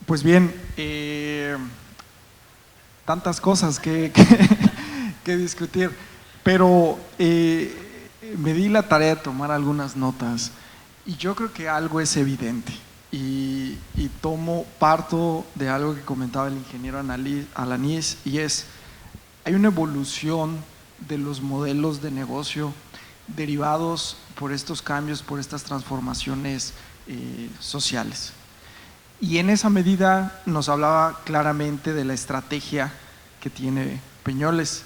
Pues bien, tantas cosas que discutir, pero me di la tarea de tomar algunas notas y yo creo que algo es evidente y parto de algo que comentaba el ingeniero Alanís, y hay una evolución de los modelos de negocio derivados por estos cambios, por estas transformaciones sociales. Y en esa medida nos hablaba claramente de la estrategia que tiene Peñoles.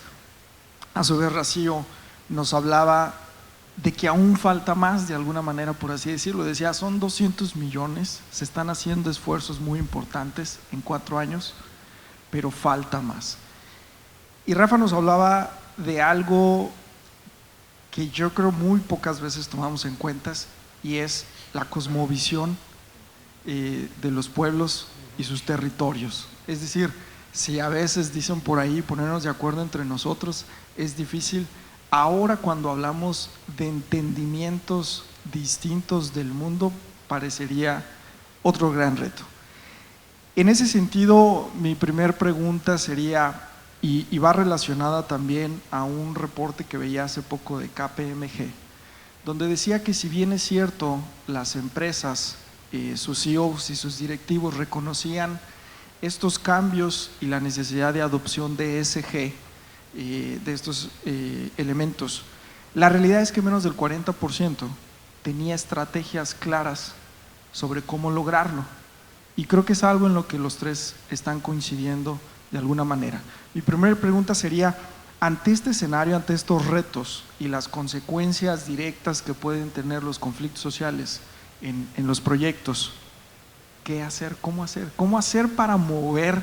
A su vez, Rocío nos hablaba de que aún falta más, de alguna manera, por así decirlo. Decía, son 200 millones, se están haciendo esfuerzos muy importantes en 4 años, pero falta más. Y Rafa nos hablaba de algo que yo creo muy pocas veces tomamos en cuenta, y es la cosmovisión de los pueblos y sus territorios. Es decir, si a veces dicen por ahí ponernos de acuerdo entre nosotros es difícil, ahora cuando hablamos de entendimientos distintos del mundo parecería otro gran reto. En ese sentido, mi primer pregunta sería, y va relacionada también a un reporte que veía hace poco de KPMG, donde decía que si bien es cierto, las empresas, sus CEOs y sus directivos reconocían estos cambios y la necesidad de adopción de ESG, de estos elementos, la realidad es que menos del 40% tenía estrategias claras sobre cómo lograrlo, y creo que es algo en lo que los tres están coincidiendo de alguna manera. Mi primera pregunta sería, ante este escenario, ante estos retos y las consecuencias directas que pueden tener los conflictos sociales en los proyectos, ¿qué hacer? ¿Cómo hacer? ¿Cómo hacer para mover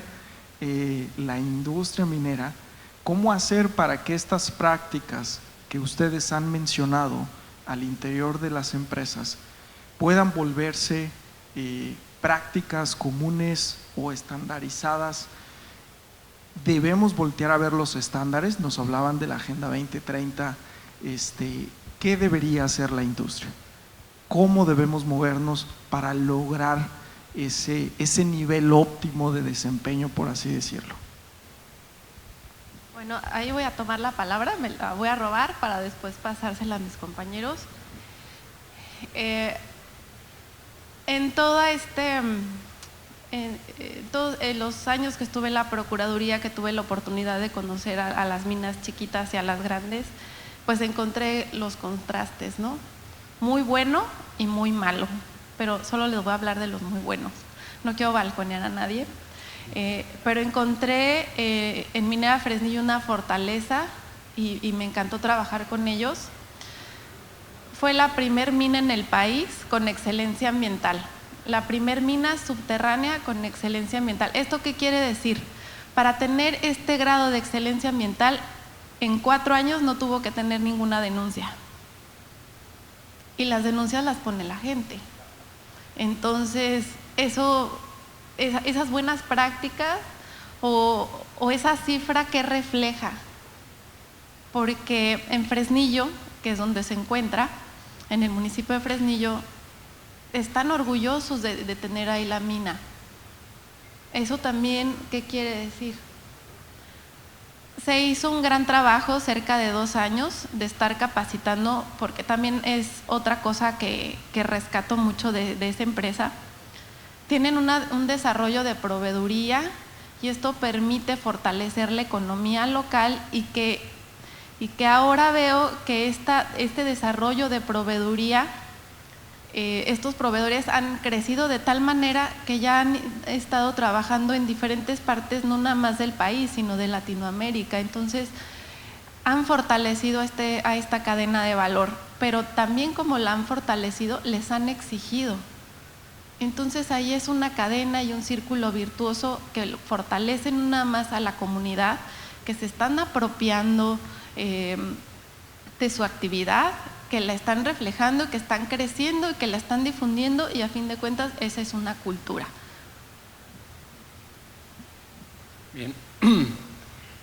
la industria minera? ¿Cómo hacer para que estas prácticas que ustedes han mencionado al interior de las empresas puedan volverse prácticas comunes o estandarizadas? Debemos voltear a ver los estándares. Nos hablaban de la Agenda 2030. ¿Qué debería hacer la industria? ¿Cómo debemos movernos para lograr ese nivel óptimo de desempeño, por así decirlo? Bueno, ahí voy a tomar la palabra, me la voy a robar para después pasársela a mis compañeros. En los años que estuve en la Procuraduría, que tuve la oportunidad de conocer a las minas chiquitas y a las grandes, pues encontré los contrastes, ¿no? Muy bueno y muy malo, pero solo les voy a hablar de los muy buenos. No quiero balconear a nadie, pero encontré en Minera Fresnillo una fortaleza y me encantó trabajar con ellos. Fue la primer mina en el país con excelencia ambiental, la primer mina subterránea con excelencia ambiental. ¿Esto qué quiere decir? Para tener este grado de excelencia ambiental, en 4 años no tuvo que tener ninguna denuncia. Y las denuncias las pone la gente. Entonces, esas buenas prácticas o esa cifra que refleja, porque en Fresnillo, que es donde se encuentra, en el municipio de Fresnillo, están orgullosos de tener ahí la mina. Eso también, ¿qué quiere decir? Se hizo un gran trabajo, cerca de 2 años, de estar capacitando, porque también es otra cosa que rescato mucho de esa empresa. Tienen un desarrollo de proveeduría y esto permite fortalecer la economía local y que ahora veo que este desarrollo de proveeduría, estos proveedores han crecido de tal manera que ya han estado trabajando en diferentes partes, no nada más del país, sino de Latinoamérica. Entonces, han fortalecido a esta cadena de valor, pero también como la han fortalecido, les han exigido. Entonces, ahí es una cadena y un círculo virtuoso que fortalecen no nada más a la comunidad, que se están apropiando de su actividad, que la están reflejando, que están creciendo y que la están difundiendo, y a fin de cuentas esa es una cultura. Bien,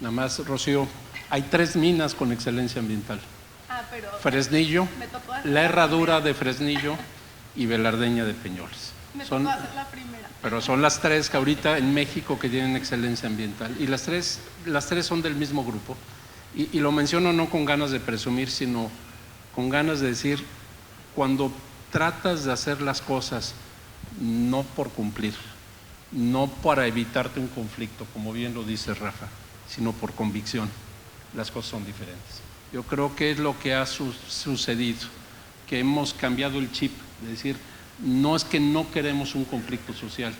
nada más, Rocío, hay 3 minas con excelencia ambiental. Pero Fresnillo, me tocó la Herradura de Fresnillo y Velardeña de Peñoles. Me Son- tocó hacer la primera. Pero son las 3 que ahorita en México que tienen excelencia ambiental. Y las tres son del mismo grupo. Y lo menciono no con ganas de presumir, sino con ganas de decir, cuando tratas de hacer las cosas no por cumplir, no para evitarte un conflicto, como bien lo dice Rafa, sino por convicción, las cosas son diferentes. Yo creo que es lo que ha sucedido, que hemos cambiado el chip, de decir, no es que no queremos un conflicto social,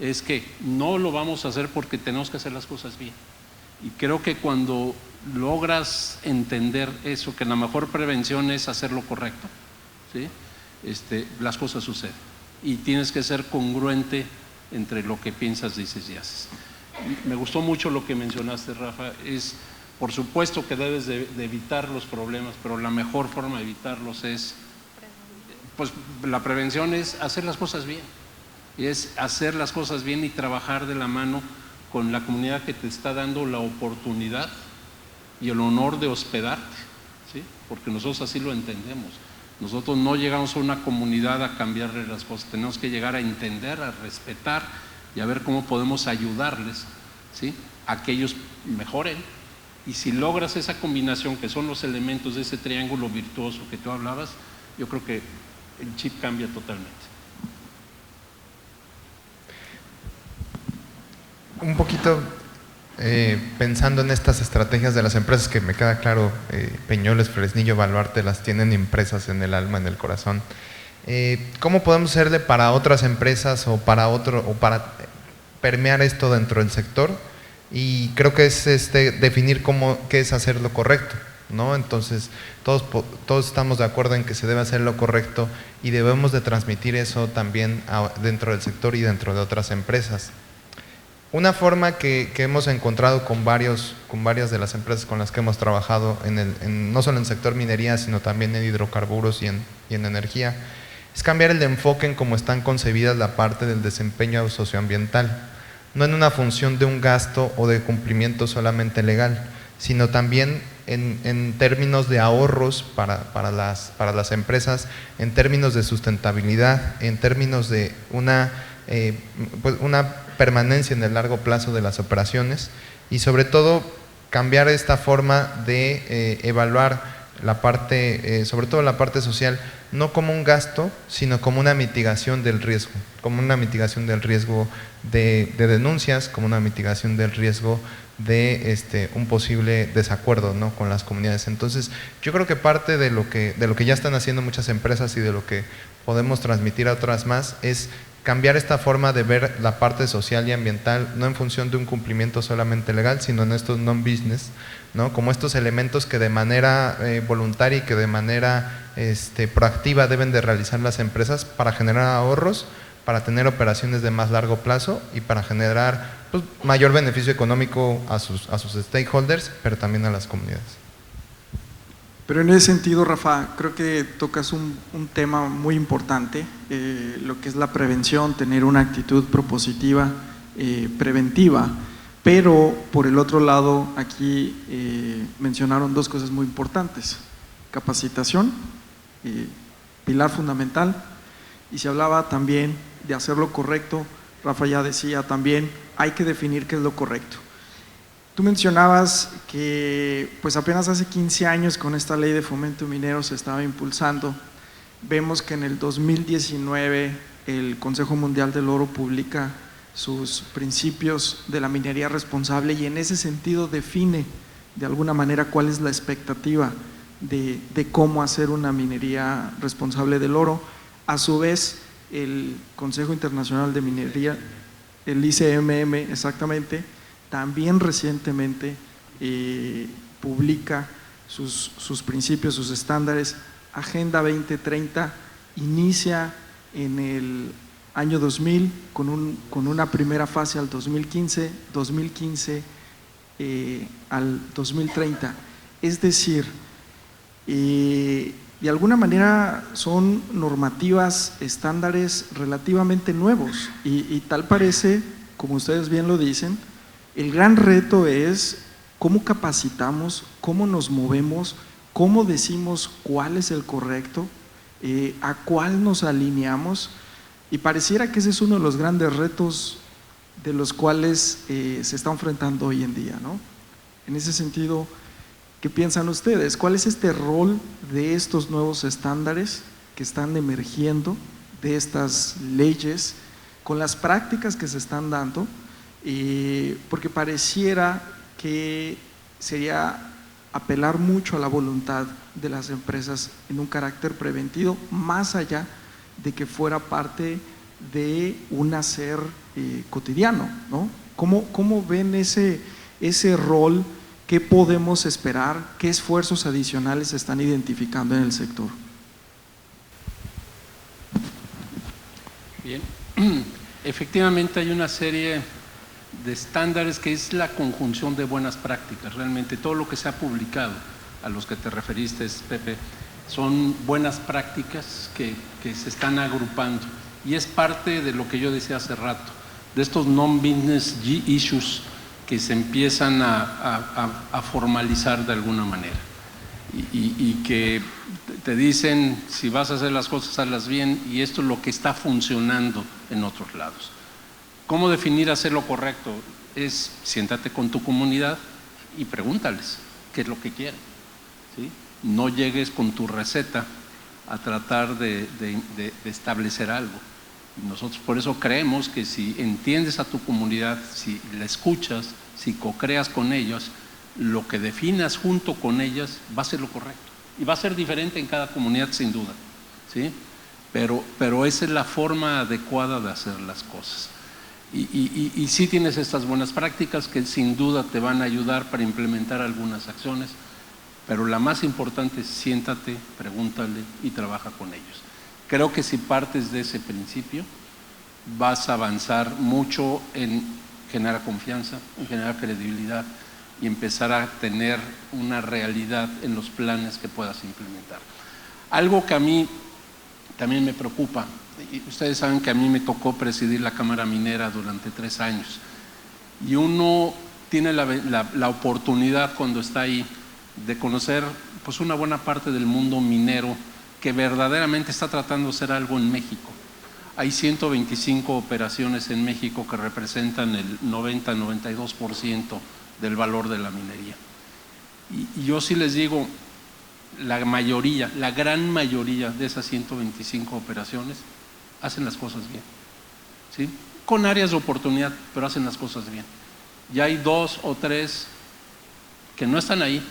es que no lo vamos a hacer porque tenemos que hacer las cosas bien. Y creo que cuando logras entender eso, que la mejor prevención es hacer lo correcto, ¿sí? Las cosas suceden. Y tienes que ser congruente entre lo que piensas, dices y haces. Me gustó mucho lo que mencionaste, Rafa. Por supuesto que debes de evitar los problemas, pero la mejor forma de evitarlos es, pues la prevención es hacer las cosas bien. Y es hacer las cosas bien y trabajar de la mano con la comunidad que te está dando la oportunidad y el honor de hospedarte, ¿sí? Porque nosotros así lo entendemos. Nosotros no llegamos a una comunidad a cambiarle las cosas, tenemos que llegar a entender, a respetar y a ver cómo podemos ayudarles, ¿sí? A que ellos mejoren. Y si logras esa combinación, que son los elementos de ese triángulo virtuoso que tú hablabas, yo creo que el chip cambia totalmente. Un poquito pensando en estas estrategias de las empresas, que me queda claro, Peñoles, Fresnillo, Baluarte las tienen impresas en el alma, en el corazón. ¿Cómo podemos hacerle para otras empresas o para permear esto dentro del sector? Y creo que es definir qué es hacer lo correcto, ¿no? Entonces, todos estamos de acuerdo en que se debe hacer lo correcto y debemos de transmitir eso también dentro del sector y dentro de otras empresas. Una forma que hemos encontrado con varias de las empresas con las que hemos trabajado, no solo en el sector minería, sino también en hidrocarburos y en energía, es cambiar el enfoque en cómo están concebidas la parte del desempeño socioambiental, no en una función de un gasto o de cumplimiento solamente legal, sino también en términos de ahorros para las empresas, en términos de sustentabilidad, en términos de una permanencia en el largo plazo de las operaciones y sobre todo cambiar esta forma de evaluar la parte, sobre todo la parte social, no como un gasto, sino como una mitigación del riesgo, de denuncias, como una mitigación del riesgo de un posible desacuerdo, ¿no?, con las comunidades. Entonces, yo creo que parte de lo que ya están haciendo muchas empresas y de lo que podemos transmitir a otras más es cambiar esta forma de ver la parte social y ambiental, no en función de un cumplimiento solamente legal, sino en estos non-business, ¿no?, como estos elementos que de manera voluntaria y que de manera proactiva deben de realizar las empresas para generar ahorros, para tener operaciones de más largo plazo y para generar, pues, mayor beneficio económico a sus stakeholders, pero también a las comunidades. Pero en ese sentido, Rafa, creo que tocas un tema muy importante, lo que es la prevención, tener una actitud propositiva, preventiva, pero por el otro lado aquí mencionaron dos cosas muy importantes: capacitación, pilar fundamental, y se hablaba también de hacer lo correcto. Rafa ya decía también, hay que definir qué es lo correcto. Tú mencionabas que pues apenas hace 15 años con esta ley de fomento minero se estaba impulsando. Vemos que en el 2019 el Consejo Mundial del Oro publica sus principios de la minería responsable y en ese sentido define de alguna manera cuál es la expectativa de cómo hacer una minería responsable del oro. A su vez, el Consejo Internacional de Minería, el ICMM exactamente, también recientemente publica sus principios, sus estándares. Agenda 2030 inicia en el año 2000 con una primera fase al 2015 al 2030. Es decir, de alguna manera son normativas, estándares relativamente nuevos y tal parece, como ustedes bien lo dicen, el gran reto es cómo capacitamos, cómo nos movemos, cómo decimos cuál es el correcto, a cuál nos alineamos, Y pareciera que ese es uno de los grandes retos de los cuales se está enfrentando hoy en día, ¿no? En ese sentido, ¿qué piensan ustedes? ¿Cuál es este rol de estos nuevos estándares que están emergiendo, de estas leyes, con las prácticas que se están dando? Porque pareciera que sería apelar mucho a la voluntad de las empresas en un carácter preventivo, más allá de que fuera parte de un hacer cotidiano, ¿no? ¿Cómo ven ese rol? ¿Qué podemos esperar? ¿Qué esfuerzos adicionales se están identificando en el sector? Bien, efectivamente hay una serie de estándares que es la conjunción de buenas prácticas. Realmente todo lo que se ha publicado, a los que te referiste, Pepe, son buenas prácticas que se están agrupando, y es parte de lo que yo decía hace rato, de estos non-business issues que se empiezan a formalizar de alguna manera y que te dicen, si vas a hacer las cosas, hazlas bien, y esto es lo que está funcionando en otros lados. ¿Cómo definir hacer lo correcto? Es siéntate con tu comunidad y pregúntales qué es lo que quieren, ¿sí? No llegues con tu receta a tratar de establecer algo. Nosotros por eso creemos que si entiendes a tu comunidad, si la escuchas, si co-creas con ellos, lo que definas junto con ellas va a ser lo correcto. Y va a ser diferente en cada comunidad, sin duda, ¿sí? Pero esa es la forma adecuada de hacer las cosas. Y sí tienes estas buenas prácticas que sin duda te van a ayudar para implementar algunas acciones, pero la más importante es siéntate, pregúntale y trabaja con ellos. Creo que si partes de ese principio, vas a avanzar mucho en generar confianza, en generar credibilidad y empezar a tener una realidad en los planes que puedas implementar. Algo que a mí también me preocupa, y ustedes saben que a mí me tocó presidir la Cámara Minera durante 3 años, y uno tiene la oportunidad cuando está ahí de conocer pues una buena parte del mundo minero que verdaderamente está tratando de hacer algo en México. Hay 125 operaciones en México que representan el 90-92% del valor de la minería. Y yo sí les digo, la gran mayoría de esas 125 operaciones hacen las cosas bien, ¿sí? Con áreas de oportunidad, pero hacen las cosas bien. Ya hay 2 o 3 que no están ahí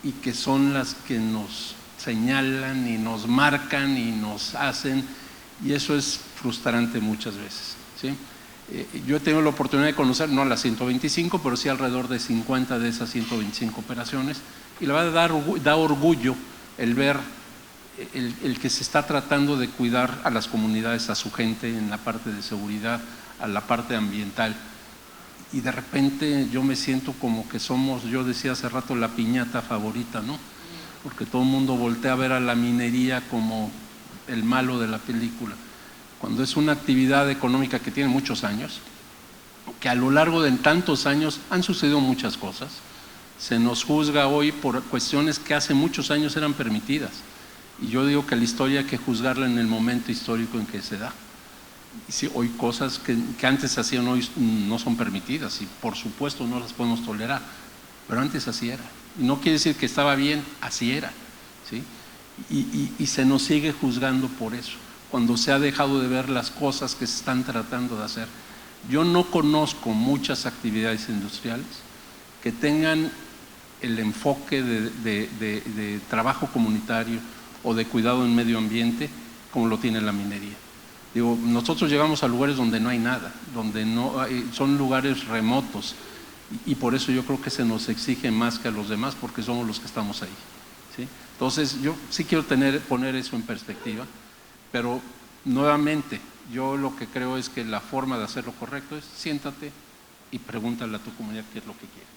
y que son las que nos señalan y nos marcan y nos hacen, y eso es frustrante muchas veces, ¿sí? Yo he tenido la oportunidad de conocer, no a las 125, pero sí alrededor de 50 de esas 125 operaciones, y la verdad da orgullo el ver el que se está tratando de cuidar a las comunidades, a su gente en la parte de seguridad, a la parte ambiental. Y de repente yo me siento como que somos, yo decía hace rato, la piñata favorita, ¿no? Porque todo el mundo voltea a ver a la minería como el malo de la película, cuando es una actividad económica que tiene muchos años, que a lo largo de tantos años han sucedido muchas cosas. Se nos juzga hoy por cuestiones que hace muchos años eran permitidas, y yo digo que la historia hay que juzgarla en el momento histórico en que se da. Y sí, hoy cosas que antes se hacían hoy no son permitidas, y por supuesto no las podemos tolerar, pero antes así era, y no quiere decir que estaba bien, así era, ¿sí? Y se nos sigue juzgando por eso, cuando se ha dejado de ver las cosas que se están tratando de hacer. Yo no conozco muchas actividades industriales que tengan el enfoque de trabajo comunitario o de cuidado en medio ambiente como lo tiene la minería. Digo, nosotros llegamos a lugares donde no hay nada, donde no hay, son lugares remotos, y por eso yo creo que se nos exige más que a los demás, porque somos los que estamos ahí, ¿sí? Entonces yo sí quiero poner eso en perspectiva, pero nuevamente yo lo que creo es que la forma de hacer lo correcto es siéntate y pregúntale a tu comunidad qué es lo que quiere.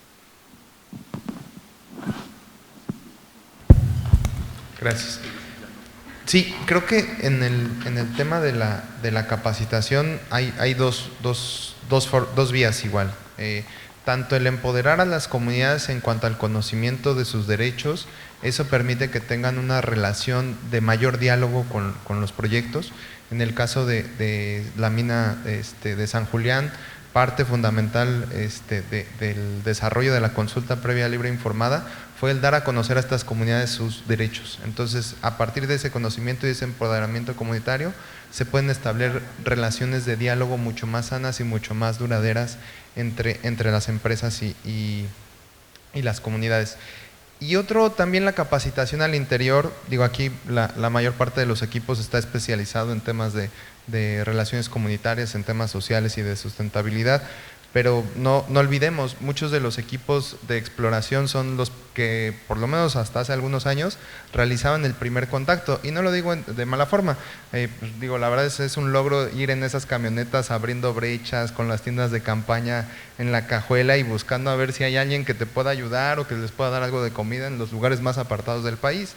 Gracias. Sí, creo que en el tema de la capacitación hay dos vías igual. Tanto el empoderar a las comunidades en cuanto al conocimiento de sus derechos, Eso permite que tengan una relación de mayor diálogo con los proyectos. En el caso de la mina de San Julián, parte fundamental del desarrollo de la consulta previa libre e informada fue el dar a conocer a estas comunidades sus derechos. Entonces, a partir de ese conocimiento y ese empoderamiento comunitario, se pueden establecer relaciones de diálogo mucho más sanas y mucho más duraderas entre las empresas y las comunidades. Y otro, también la capacitación al interior. Digo, aquí la mayor parte de los equipos está especializado en temas de relaciones comunitarias, en temas sociales y de sustentabilidad, pero no olvidemos, muchos de los equipos de exploración son los que, por lo menos hasta hace algunos años, realizaban el primer contacto, y no lo digo de mala forma, pues digo, la verdad es un logro ir en esas camionetas abriendo brechas con las tiendas de campaña en la cajuela y buscando a ver si hay alguien que te pueda ayudar o que les pueda dar algo de comida en los lugares más apartados del país.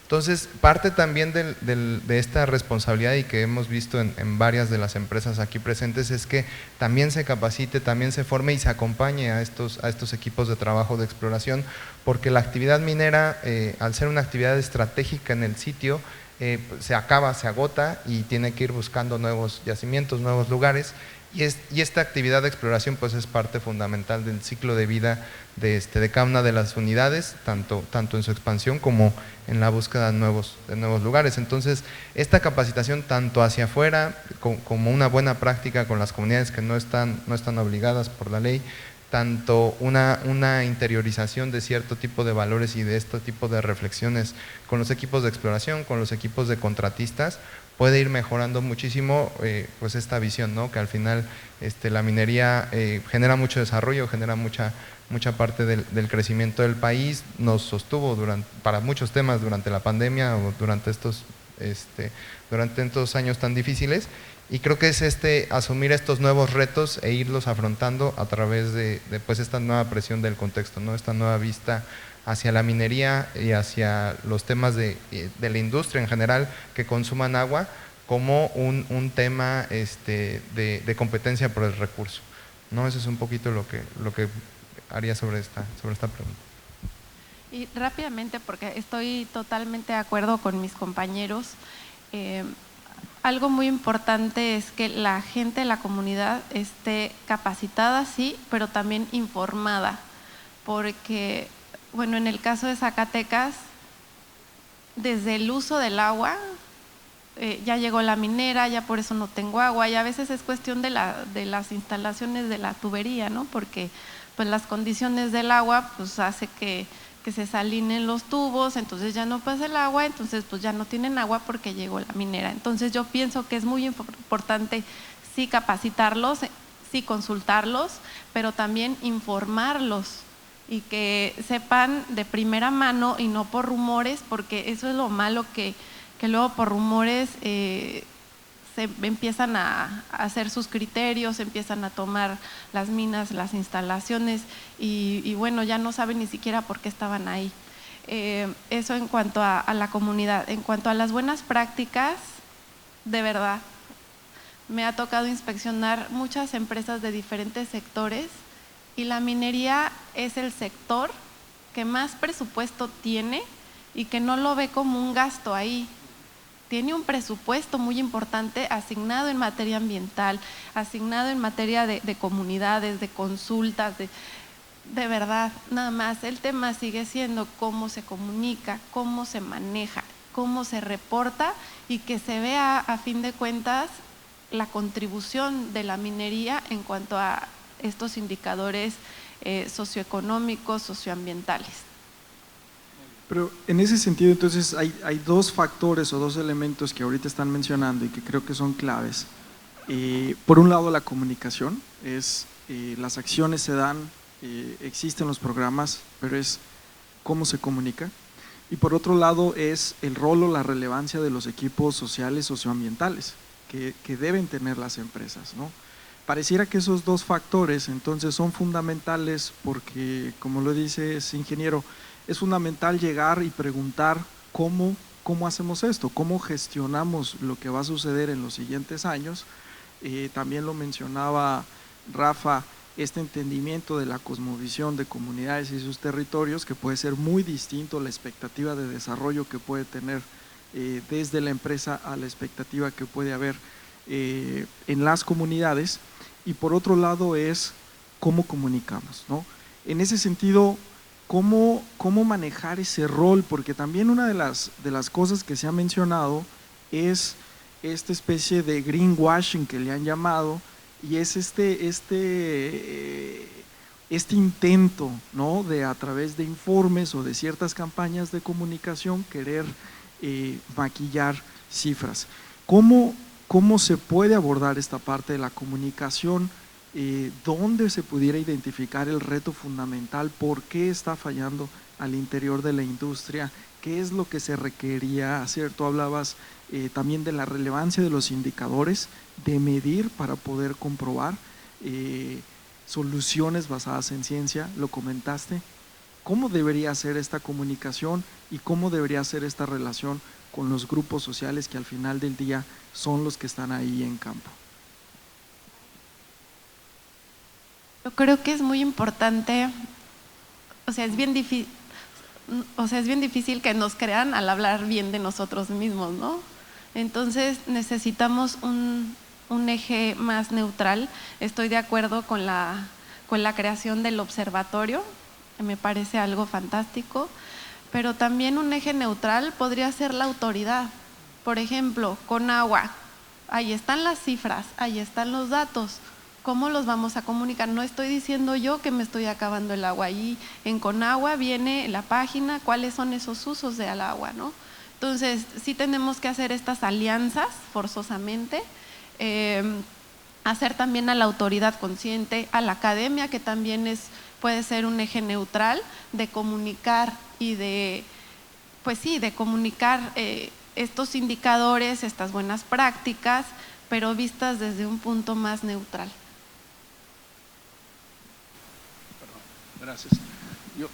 Entonces, parte también de esta responsabilidad, y que hemos visto en varias de las empresas aquí presentes, es que también se capacite, también se forme y se acompañe a estos equipos de trabajo de exploración, porque la actividad minera, al ser una actividad estratégica en el sitio, se agota y tiene que ir buscando nuevos yacimientos, nuevos lugares. Y esta actividad de exploración pues es parte fundamental del ciclo de vida de cada una de las unidades, tanto en su expansión como en la búsqueda de nuevos lugares. Entonces, esta capacitación tanto hacia afuera como una buena práctica con las comunidades que no están obligadas por la ley, tanto una interiorización de cierto tipo de valores y de este tipo de reflexiones con los equipos de exploración, con los equipos de contratistas, puede ir mejorando muchísimo pues esta visión, ¿no? Que al final la minería genera mucho desarrollo, genera mucha parte del crecimiento del país, nos sostuvo para muchos temas durante la pandemia o durante estos años tan difíciles, y creo que es asumir estos nuevos retos e irlos afrontando a través de pues esta nueva presión del contexto, ¿no? Esta nueva vista hacia la minería y hacia los temas de la industria en general que consuman agua como un tema de competencia por el recurso, ¿no? Eso es un poquito lo que haría sobre esta pregunta. Y rápidamente, porque estoy totalmente de acuerdo con mis compañeros, algo muy importante es que la gente de la comunidad esté capacitada, sí, pero también informada, porque bueno, en el caso de Zacatecas, desde el uso del agua, ya llegó la minera, ya por eso no tengo agua, y a veces es cuestión de las instalaciones de la tubería, ¿no? Porque pues las condiciones del agua pues hace que se salinen los tubos, entonces ya no pasa el agua, entonces pues ya no tienen agua porque llegó la minera. Entonces yo pienso que es muy importante sí capacitarlos, sí consultarlos, pero también informarlos, y que sepan de primera mano y no por rumores, porque eso es lo malo, que luego por rumores se empiezan a hacer sus criterios, empiezan a tomar las minas, las instalaciones y bueno, ya no saben ni siquiera por qué estaban ahí. Eso en cuanto a la comunidad. En cuanto a las buenas prácticas, de verdad, me ha tocado inspeccionar muchas empresas de diferentes sectores, y la minería es el sector que más presupuesto tiene y que no lo ve como un gasto ahí. Tiene un presupuesto muy importante asignado en materia ambiental, asignado en materia de comunidades, de consultas, de verdad, nada más. El tema sigue siendo cómo se comunica, cómo se maneja, cómo se reporta, y que se vea a fin de cuentas la contribución de la minería en cuanto a estos indicadores socioeconómicos, socioambientales. Pero en ese sentido, entonces, hay dos factores o dos elementos que ahorita están mencionando y que creo que son claves. Por un lado, la comunicación, las acciones se dan, existen los programas, pero es cómo se comunica. Y por otro lado, es el rol o la relevancia de los equipos sociales, socioambientales, que deben tener las empresas, ¿no? Pareciera que esos dos factores entonces son fundamentales, porque, como lo dice ese ingeniero, es fundamental llegar y preguntar cómo hacemos esto, cómo gestionamos lo que va a suceder en los siguientes años. También lo mencionaba Rafa, este entendimiento de la cosmovisión de comunidades y sus territorios, que puede ser muy distinto a la expectativa de desarrollo que puede tener desde la empresa a la expectativa que puede haber en las comunidades. Y por otro lado es cómo comunicamos, ¿no? En ese sentido, cómo manejar ese rol, porque también una de las cosas que se ha mencionado es esta especie de greenwashing que le han llamado, y es este intento, ¿no?, de a través de informes o de ciertas campañas de comunicación querer maquillar cifras. ¿Cómo se puede abordar esta parte de la comunicación? ¿Dónde se pudiera identificar el reto fundamental? ¿Por qué está fallando al interior de la industria? ¿Qué es lo que se requería hacer? Tú hablabas también de la relevancia de los indicadores, de medir para poder comprobar soluciones basadas en ciencia, lo comentaste. ¿Cómo debería ser esta comunicación y cómo debería ser esta relación con los grupos sociales que al final del día son los que están ahí en campo? Yo creo que es muy importante, es bien difícil que nos crean al hablar bien de nosotros mismos, ¿no? Entonces necesitamos un eje más neutral. Estoy de acuerdo con la creación del observatorio, me parece algo fantástico, pero también un eje neutral podría ser la autoridad. Por ejemplo, Conagua, ahí están las cifras, ahí están los datos. ¿Cómo los vamos a comunicar? No estoy diciendo yo que me estoy acabando el agua. Ahí en Conagua viene la página, cuáles son esos usos del agua, ¿no? Entonces, sí tenemos que hacer estas alianzas forzosamente, hacer también a la autoridad consciente, a la academia, que también puede ser un eje neutral de comunicar y de comunicar estos indicadores, estas buenas prácticas, pero vistas desde un punto más neutral. Gracias. Yo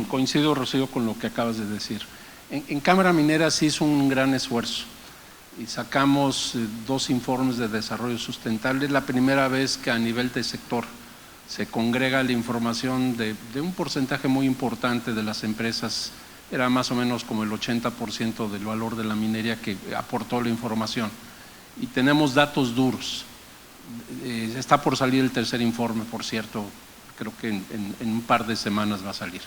coincido, Rocío, con lo que acabas de decir. En Cámara Minera se hizo un gran esfuerzo y sacamos 2 informes de desarrollo sustentable. Es la primera vez que a nivel de sector se congrega la información de un porcentaje muy importante de las empresas. Era más o menos como el 80% del valor de la minería que aportó la información. Y tenemos datos duros. Está por salir el 3er informe, por cierto. Creo que en un par de semanas va a salir.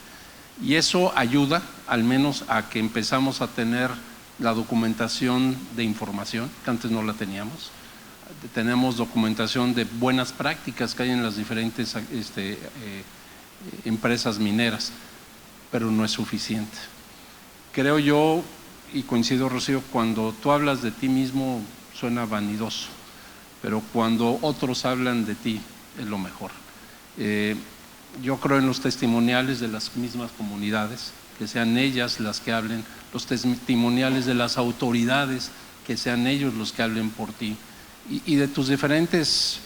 Y eso ayuda al menos a que empezamos a tener la documentación de información, que antes no la teníamos. Tenemos documentación de buenas prácticas que hay en las diferentes empresas mineras, pero no es suficiente. Creo yo, y coincido, Rocío, cuando tú hablas de ti mismo suena vanidoso, pero cuando otros hablan de ti es lo mejor. Yo creo en los testimoniales de las mismas comunidades, que sean ellas las que hablen, los testimoniales de las autoridades, que sean ellos los que hablen por ti, y de tus diferentes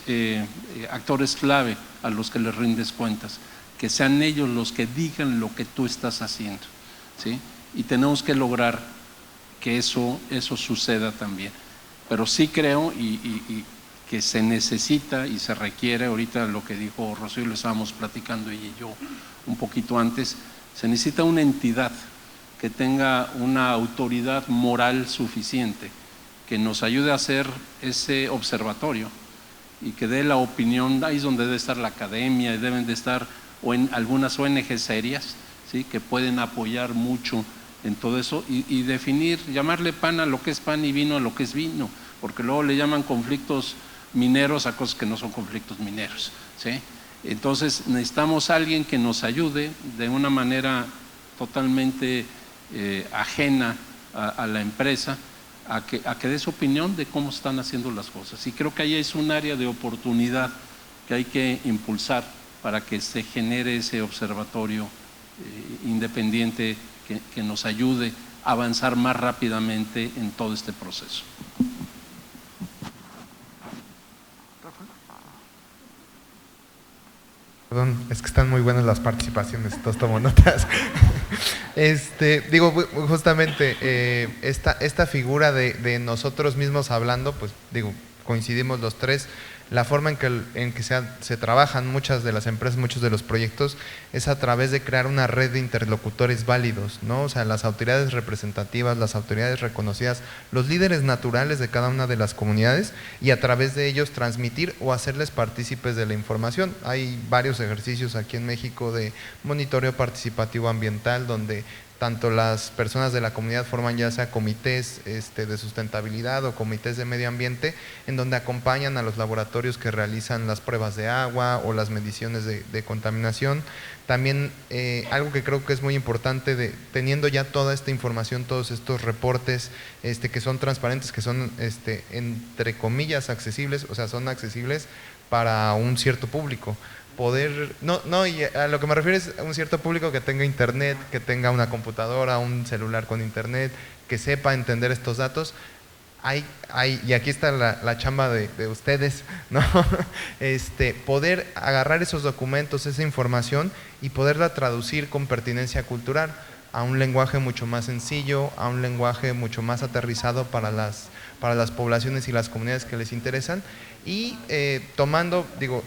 actores clave a los que les rindes cuentas, que sean ellos los que digan lo que tú estás haciendo, ¿sí? Y tenemos que lograr que eso suceda también. Pero sí creo y que se necesita y se requiere, ahorita lo que dijo Rocío, lo estábamos platicando ella y yo un poquito antes, se necesita una entidad que tenga una autoridad moral suficiente, que nos ayude a hacer ese observatorio y que dé la opinión. Ahí es donde debe estar la academia, y deben de estar algunas ONG serias, ¿sí?, que pueden apoyar mucho en todo eso y definir, llamarle pan a lo que es pan y vino a lo que es vino, porque luego le llaman conflictos mineros a cosas que no son conflictos mineros, ¿sí? Entonces necesitamos a alguien que nos ayude de una manera totalmente ajena a la empresa a que dé su opinión de cómo están haciendo las cosas. Y creo que ahí es un área de oportunidad que hay que impulsar para que se genere ese observatorio independiente que nos ayude a avanzar más rápidamente en todo este proceso. Perdón, es que están muy buenas las participaciones, entonces tomo notas. Digo, justamente esta figura de nosotros mismos hablando, pues digo, coincidimos los tres, la forma en que se trabajan muchas de las empresas, muchos de los proyectos, es a través de crear una red de interlocutores válidos, ¿no? O sea, las autoridades representativas, las autoridades reconocidas, los líderes naturales de cada una de las comunidades, y a través de ellos transmitir o hacerles partícipes de la información. Hay varios ejercicios aquí en México de monitoreo participativo ambiental, donde tanto las personas de la comunidad forman ya sea comités de sustentabilidad o comités de medio ambiente, en donde acompañan a los laboratorios que realizan las pruebas de agua o las mediciones de contaminación. También algo que creo que es muy importante, teniendo ya toda esta información, todos estos reportes que son transparentes, que son entre comillas accesibles, o sea, son accesibles para un cierto público. Y a lo que me refiero es a un cierto público que tenga internet, que tenga una computadora, un celular con internet, que sepa entender estos datos. Y aquí está la chamba de ustedes, ¿no? Poder agarrar esos documentos, esa información, y poderla traducir con pertinencia cultural a un lenguaje mucho más sencillo, a un lenguaje mucho más aterrizado para las poblaciones y las comunidades que les interesan. Y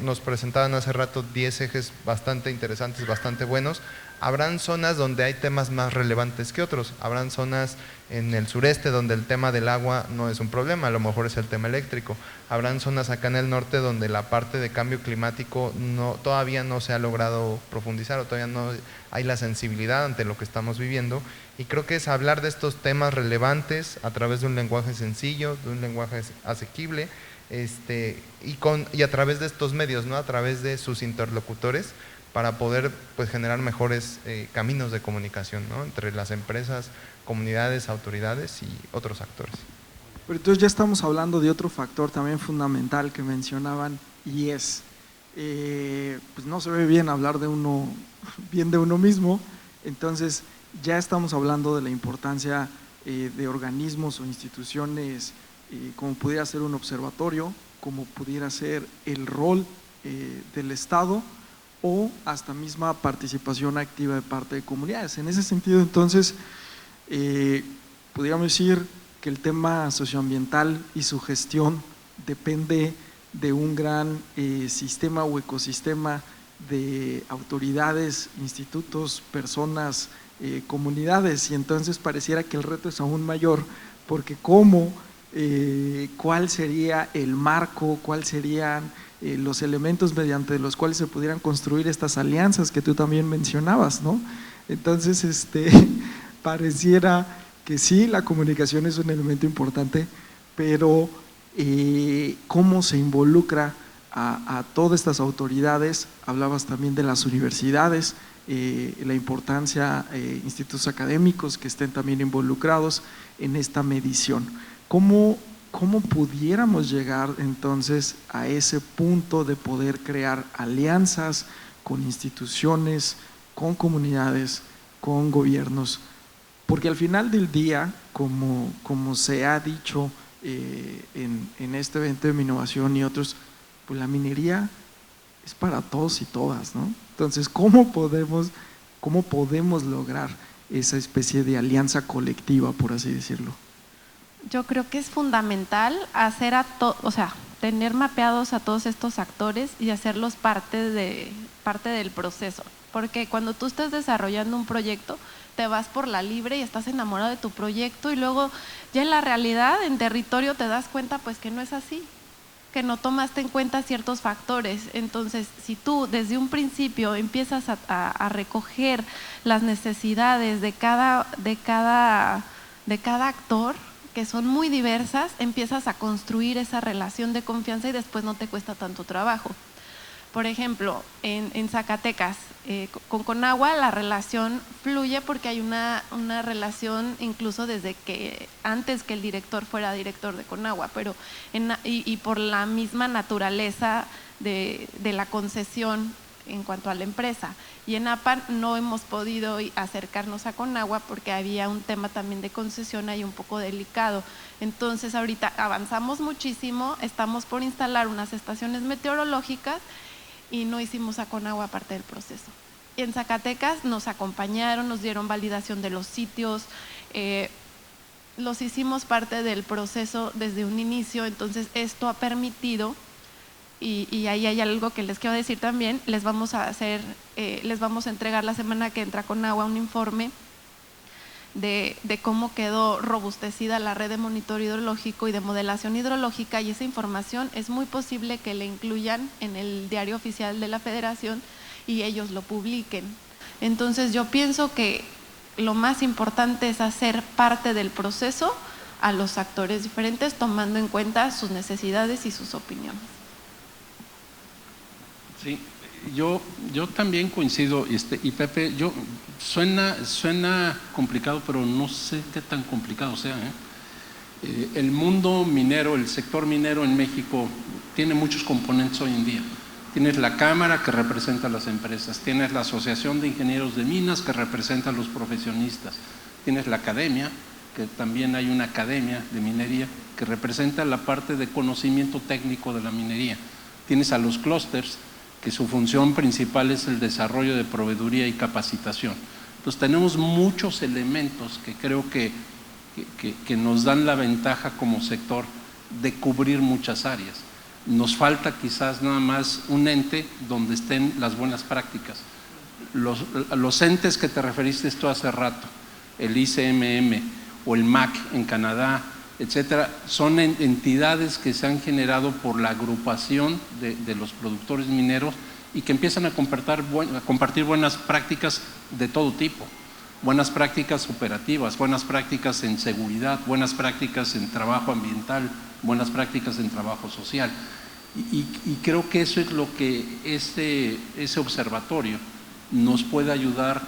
nos presentaban hace rato 10 ejes bastante interesantes, bastante buenos. Habrán zonas donde hay temas más relevantes que otros. Habrán zonas en el sureste donde el tema del agua no es un problema, a lo mejor es el tema eléctrico. Habrán zonas acá en el norte donde la parte de cambio climático todavía no se ha logrado profundizar, o todavía no hay la sensibilidad ante lo que estamos viviendo. Y creo que es hablar de estos temas relevantes a través de un lenguaje sencillo, de un lenguaje asequible, y a través de estos medios, ¿no? A través de sus interlocutores, para poder pues generar mejores caminos de comunicación, ¿no? Entre las empresas, comunidades, autoridades y otros actores. Pero entonces ya estamos hablando de otro factor también fundamental que mencionaban, y pues no se ve bien hablar de uno mismo. Entonces ya estamos hablando de la importancia de organismos o instituciones, como pudiera ser un observatorio, como pudiera ser el rol del Estado, o hasta misma participación activa de parte de comunidades. En ese sentido, entonces, podríamos decir que el tema socioambiental y su gestión depende de un gran sistema o ecosistema de autoridades, institutos, personas, comunidades, y entonces pareciera que el reto es aún mayor, porque cuál sería el marco, cuáles serían los elementos mediante los cuales se pudieran construir estas alianzas que tú también mencionabas, ¿no? Entonces, pareciera que sí, la comunicación es un elemento importante, pero cómo se involucra a todas estas autoridades. Hablabas también de las universidades, la importancia, institutos académicos que estén también involucrados en esta medición. ¿Cómo pudiéramos llegar entonces a ese punto de poder crear alianzas con instituciones, con comunidades, con gobiernos? Porque al final del día, como se ha dicho en este evento de innovación y otros, pues la minería es para todos y todas, ¿no? Entonces, ¿cómo podemos lograr esa especie de alianza colectiva, por así decirlo? Yo creo que es fundamental tener mapeados a todos estos actores y hacerlos parte del proceso, porque cuando tú estás desarrollando un proyecto, te vas por la libre y estás enamorado de tu proyecto, y luego ya en la realidad, en territorio, te das cuenta pues que no es así, que no tomaste en cuenta ciertos factores. Entonces, si tú desde un principio empiezas a recoger las necesidades de cada actor, que son muy diversas, empiezas a construir esa relación de confianza y después no te cuesta tanto trabajo. Por ejemplo, en Zacatecas, con Conagua la relación fluye porque hay una relación incluso desde que antes que el director fuera director de Conagua, pero y por la misma naturaleza de la concesión en cuanto a la empresa. Y en APAN no hemos podido acercarnos a Conagua porque había un tema también de concesión ahí un poco delicado. Entonces ahorita avanzamos muchísimo, estamos por instalar unas estaciones meteorológicas y no hicimos a Conagua parte del proceso. Y en Zacatecas nos acompañaron, nos dieron validación de los sitios, los hicimos parte del proceso desde un inicio. Entonces esto ha permitido y ahí hay algo que les quiero decir también, les vamos a entregar la semana que entra con agua un informe de cómo quedó robustecida la red de monitoreo hidrológico y de modelación hidrológica, y esa información es muy posible que la incluyan en el diario oficial de la Federación y ellos lo publiquen. Entonces yo pienso que lo más importante es hacer parte del proceso a los actores diferentes, tomando en cuenta sus necesidades y sus opiniones. Sí, yo también coincido, y Pepe, suena complicado, pero no sé qué tan complicado sea, ¿eh? El mundo minero, el sector minero en México tiene muchos componentes hoy en día. Tienes la Cámara, que representa a las empresas, tienes la Asociación de Ingenieros de Minas, que representa a los profesionistas, tienes la academia, que también hay una academia de minería que representa la parte de conocimiento técnico de la minería. Tienes a los clústeres, que su función principal es el desarrollo de proveeduría y capacitación. Entonces tenemos muchos elementos que creo que nos dan la ventaja como sector de cubrir muchas áreas. Nos falta quizás nada más un ente donde estén las buenas prácticas. Los entes que te referiste tú hace rato, el ICMM o el MAC en Canadá, etcétera, son entidades que se han generado por la agrupación de los productores mineros y que empiezan a compartir buenas prácticas de todo tipo, buenas prácticas operativas, buenas prácticas en seguridad, buenas prácticas en trabajo ambiental, buenas prácticas en trabajo social. Y creo que eso es lo que ese observatorio nos puede ayudar,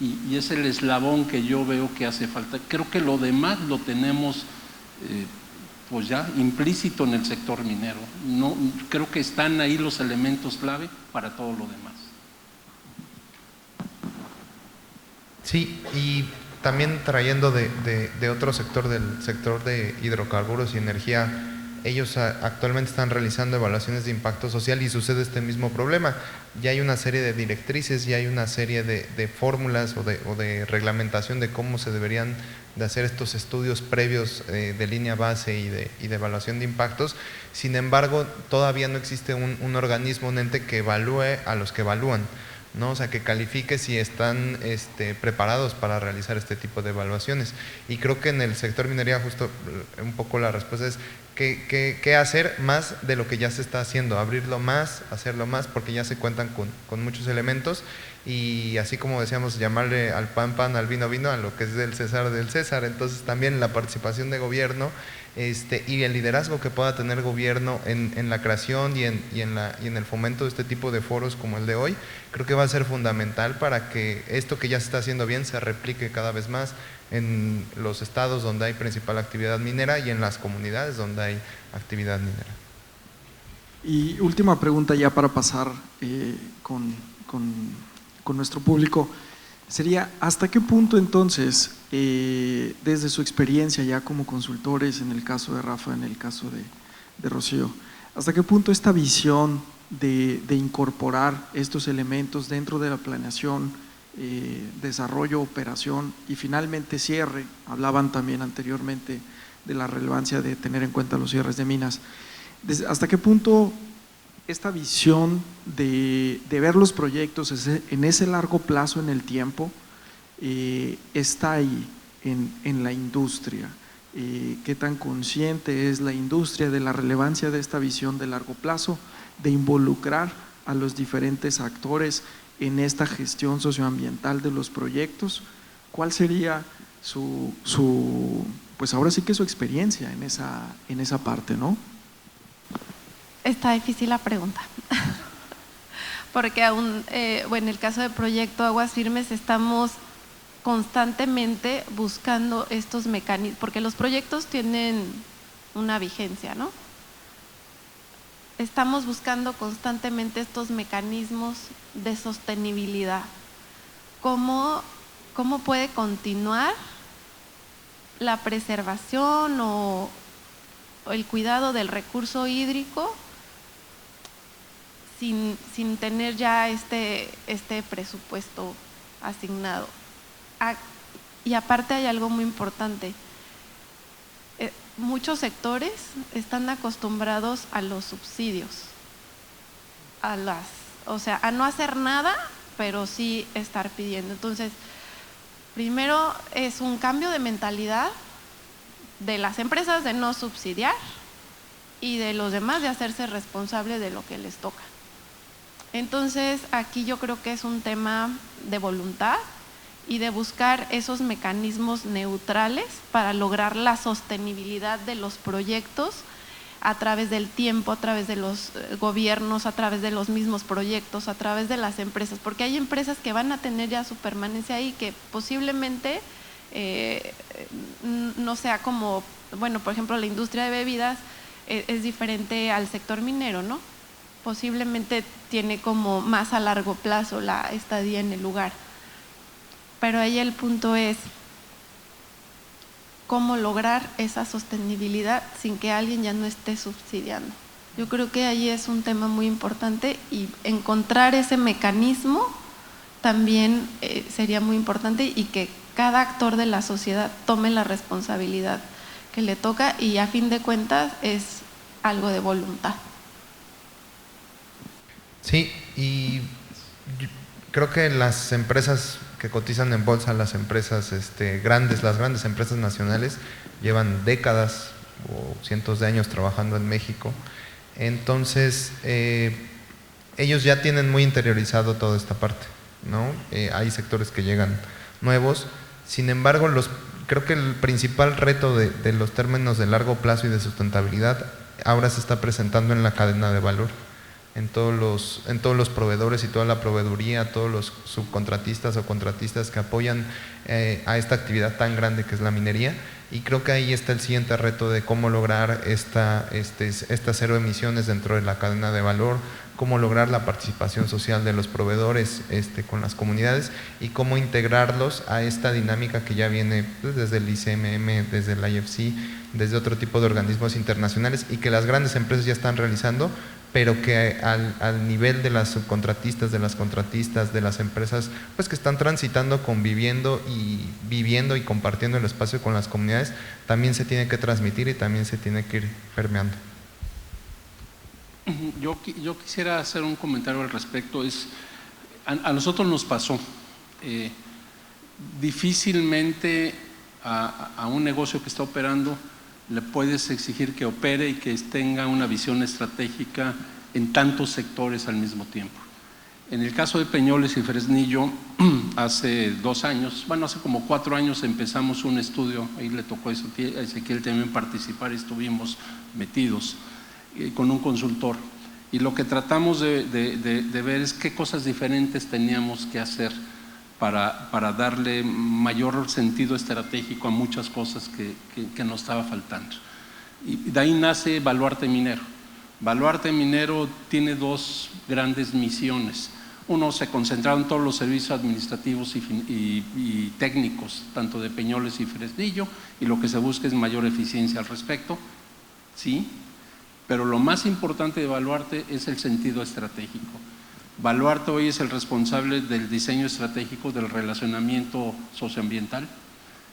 y es el eslabón que yo veo que hace falta. Creo que lo demás lo tenemos pues ya implícito en el sector minero. No, creo que están ahí los elementos clave para todo lo demás. Sí, y también trayendo de otro sector, del sector de hidrocarburos y energía, ellos actualmente están realizando evaluaciones de impacto social y sucede este mismo problema. Ya hay una serie de directrices, ya hay una serie de fórmulas o de reglamentación de cómo se deberían de hacer estos estudios previos de línea base y de evaluación de impactos. Sin embargo, todavía no existe un organismo, un ente que evalúe a los que evalúan, ¿no? O sea, que califique si están preparados para realizar este tipo de evaluaciones. Y creo que en el sector minería justo un poco la respuesta es ¿qué hacer más de lo que ya se está haciendo? Abrirlo más, hacerlo más, porque ya se cuentan con muchos elementos, y así como decíamos, llamarle al pan pan, al vino vino, a lo que es del César. Entonces también la participación de gobierno y el liderazgo que pueda tener gobierno en la creación y en el fomento de este tipo de foros como el de hoy, creo que va a ser fundamental para que esto que ya se está haciendo bien se replique cada vez más en los estados donde hay principal actividad minera y en las comunidades donde hay actividad minera. Y última pregunta ya para pasar con nuestro público, sería ¿hasta qué punto entonces, desde su experiencia ya como consultores, en el caso de Rafa, en el caso de Rocío, hasta qué punto esta visión de incorporar estos elementos dentro de la planeación, desarrollo, operación y finalmente cierre, hablaban también anteriormente de la relevancia de tener en cuenta los cierres de minas, hasta qué punto esta visión de ver los proyectos en ese largo plazo en el tiempo está ahí en la industria? ¿Qué tan consciente es la industria de la relevancia de esta visión de largo plazo, de involucrar a los diferentes actores en esta gestión socioambiental de los proyectos? ¿Cuál sería pues ahora sí que su experiencia en esa parte, ¿no? Está difícil la pregunta, porque aún, en el caso del proyecto Aguas Firmes estamos constantemente buscando estos mecanismos, porque los proyectos tienen una vigencia, ¿no? Estamos buscando constantemente estos mecanismos de sostenibilidad. ¿Cómo puede continuar la preservación o el cuidado del recurso hídrico sin tener ya este presupuesto asignado? Y aparte hay algo muy importante, muchos sectores están acostumbrados a los subsidios, a no hacer nada, pero sí estar pidiendo. Entonces, primero es un cambio de mentalidad de las empresas de no subsidiar y de los demás de hacerse responsable de lo que les toca. Entonces, aquí yo creo que es un tema de voluntad y de buscar esos mecanismos neutrales para lograr la sostenibilidad de los proyectos a través del tiempo, a través de los gobiernos, a través de los mismos proyectos, a través de las empresas, porque hay empresas que van a tener ya su permanencia ahí, que posiblemente no sea como, bueno, por ejemplo, la industria de bebidas es diferente al sector minero, ¿no? Posiblemente tiene como más a largo plazo la estadía en el lugar. Pero ahí el punto es cómo lograr esa sostenibilidad sin que alguien ya no esté subsidiando. Yo creo que ahí es un tema muy importante y encontrar ese mecanismo también sería muy importante, y que cada actor de la sociedad tome la responsabilidad que le toca, y a fin de cuentas es algo de voluntad. Sí, y creo que las empresas que cotizan en bolsa, las empresas grandes, las grandes empresas nacionales, llevan décadas o cientos de años trabajando en México. Entonces, ellos ya tienen muy interiorizado toda esta parte, ¿no? Hay sectores que llegan nuevos. Sin embargo, creo que el principal reto de los términos de largo plazo y de sustentabilidad ahora se está presentando en la cadena de valor. En todos los proveedores y toda la proveeduría, todos los subcontratistas o contratistas que apoyan a esta actividad tan grande que es la minería, y creo que ahí está el siguiente reto de cómo lograr estas cero emisiones dentro de la cadena de valor, cómo lograr la participación social de los proveedores con las comunidades y cómo integrarlos a esta dinámica que ya viene pues, desde el ICMM, desde el IFC, desde otro tipo de organismos internacionales, y que las grandes empresas ya están realizando, pero que al nivel de las subcontratistas, de las contratistas, de las empresas, pues que están transitando, conviviendo y viviendo y compartiendo el espacio con las comunidades, también se tiene que transmitir y también se tiene que ir permeando. Yo quisiera hacer un comentario al respecto. A nosotros nos pasó, difícilmente a un negocio que está operando le puedes exigir que opere y que tenga una visión estratégica en tantos sectores al mismo tiempo. En el caso de Peñoles y Fresnillo, hace 2 años, bueno, hace como 4 años empezamos un estudio, ahí le tocó a Ezequiel también participar, y estuvimos metidos con un consultor, y lo que tratamos de ver es qué cosas diferentes teníamos que hacer para darle mayor sentido estratégico a muchas cosas que nos estaba faltando. Y de ahí nace Baluarte Minero. Baluarte Minero tiene 2 grandes misiones. Uno, se concentraron todos los servicios administrativos y técnicos, tanto de Peñoles y Fresnillo, y lo que se busca es mayor eficiencia al respecto, sí, pero lo más importante de Baluarte es el sentido estratégico. Baluarte hoy es el responsable del diseño estratégico del relacionamiento socioambiental,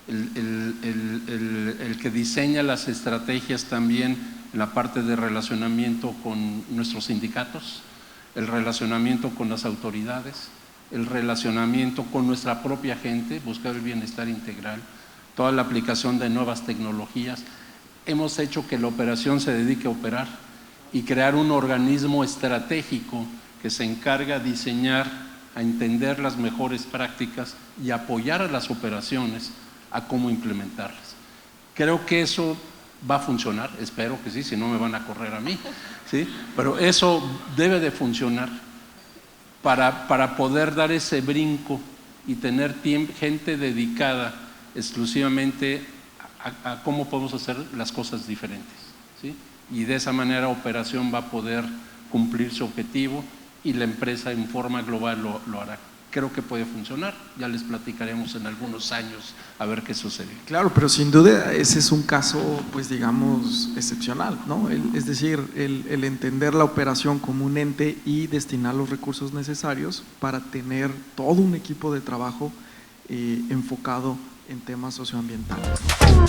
el que diseña las estrategias también en la parte de relacionamiento con nuestros sindicatos, el relacionamiento con las autoridades, el relacionamiento con nuestra propia gente, buscar el bienestar integral, toda la aplicación de nuevas tecnologías. Hemos hecho que la operación se dedique a operar y crear un organismo estratégico que se encarga de diseñar, a entender las mejores prácticas y apoyar a las operaciones a cómo implementarlas. Creo que eso va a funcionar, espero que sí, si no me van a correr a mí, ¿sí? Pero eso debe de funcionar para poder dar ese brinco y tener gente dedicada exclusivamente a cómo podemos hacer las cosas diferentes, ¿sí? Y de esa manera operación va a poder cumplir su objetivo y la empresa en forma global lo hará. Creo que puede funcionar, ya les platicaremos en algunos años a ver qué sucede. Claro, pero sin duda ese es un caso, pues digamos, excepcional, ¿no? Es decir, el entender la operación como un ente y destinar los recursos necesarios para tener todo un equipo de trabajo enfocado en temas socioambientales, ¿no?